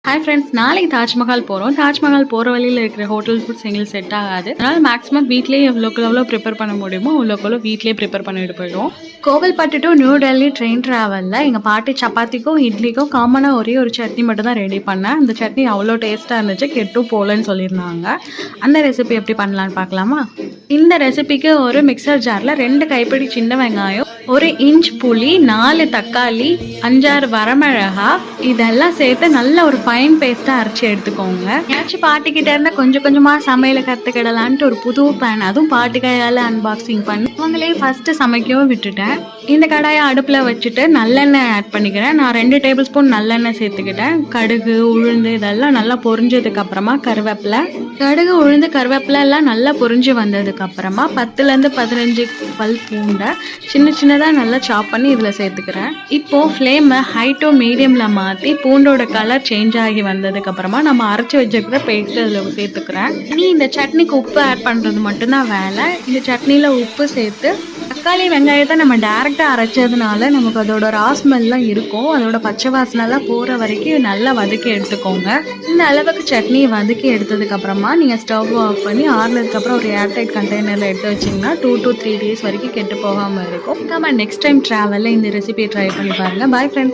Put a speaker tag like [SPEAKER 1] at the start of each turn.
[SPEAKER 1] Hi friends, நாளைக்கு தாஜ்மஹால் போகிறோம். தாஜ்மஹால் போகிற வழியில் இருக்கிற ஹோட்டல் ஃபுட்ஸ் எங்களுக்கு செட் ஆகாது. அதனால் மேக்ஸிமம் வீட்லேயே எவ்வளோ ப்ரிப்பேர் பண்ண முடியுமோ அவ்வளோக்கு வீட்லேயே ப்ரிப்பேர் பண்ணிட்டு போயிடுவோம். Kovilpatti to new Delhi train ட்ராவலில் எங்கள் பாட்டி சப்பாத்திக்கும் இட்லிக்கும் காமனாக ஒரே ஒரு சட்னி மட்டும் தான் ரெடி பண்ணேன். அந்த சட்னி அவ்வளோ டேஸ்ட்டாக இருந்துச்சு, கெட்டும் போகலன்னு சொல்லியிருந்தாங்க. அந்த ரெசிபி எப்படி பண்ணலான்னு பார்க்கலாமா? இந்த ரெசிபிக்கு ஒரு மிக்சர் ஜாரில் 2 கைப்பிடி சின்ன வெங்காயம், 1 இன்ச் புளி, 4 தக்காளி, 5-6 வரமிளகா இதெல்லாம் சேர்த்து நல்ல ஒரு ஃபைன் பேஸ்ட்டாக அரைச்சி எடுத்துக்கோங்க. ஏதாச்சும் பாட்டிக்கிட்ட இருந்தால் கொஞ்சமாக சமையலை கற்றுக்கிடலான்ட்டு ஒரு புது பேன், அதுவும் பாட்டி கையால் அன்பாக்சிங் பண்ணி அவங்களே ஃபஸ்ட்டு சமைக்கவும் விட்டுட்டேன். இந்த கடாயை அடுப்பில் வச்சுட்டு நல்லெண்ணெய் ஆட் பண்ணிக்கிறேன். நான் 2 டேபிள் ஸ்பூன் நல்லெண்ணெய் சேர்த்துக்கிட்டேன். கடுகு, உளுந்து இதெல்லாம் நல்லா பொரிஞ்சதுக்கு அப்புறமா கருவேப்பிலை, கடுகு, உளுந்து, கருவேப்பிலை எல்லாம் நல்லா பொரிஞ்சு வந்ததுக்கு அப்புறமா 10-15 பல் பூண்டை சின்னதாக நல்லா சாப் பண்ணி இதில் சேர்த்துக்கிறேன். இப்போது ஃப்ளேமை ஹை டு மீடியமில் மாற்றி பூண்டோட கலர் சேஞ்ச் ஆகி வந்ததுக்கு அப்புறமா நம்ம அரைச்சி வச்சுக்கிற பேஸ்ட் அதில் சேர்த்துக்கிறேன். இனி இந்த சட்னிக்கு உப்பு ஆட் பண்ணுறது மட்டும்தான் வேலை. இந்த சட்னியில் உப்பு சேர்த்து தக்காளி வெங்காயத்தை நம்ம டேரெக்டாக அரைச்சதுனால நமக்கு அதோட ரா ஸ்மெல்லாம் இருக்கும். அதோட பச்சை வாசனைலாம் போகிற வரைக்கும் நல்லா வதக்கி எடுத்துக்கோங்க. இந்த அளவுக்கு சட்னி வதக்கி எடுத்ததுக்கப்புறமா நீங்கள் ஸ்டவ் ஆஃப் பண்ணி ஆறுனதுக்கப்புறம் ஒரு ஏர்டைட் கண்டெய்னரில் எடுத்து வச்சிங்கன்னா 2 to 3 days வரைக்கும் கெட்டு போகாமல் இருக்கும். நம்ம நெக்ஸ்ட் டைம் ட்ராவலில் இந்த ரெசிபியை ட்ரை பண்ணி பாருங்கள். Bye friends.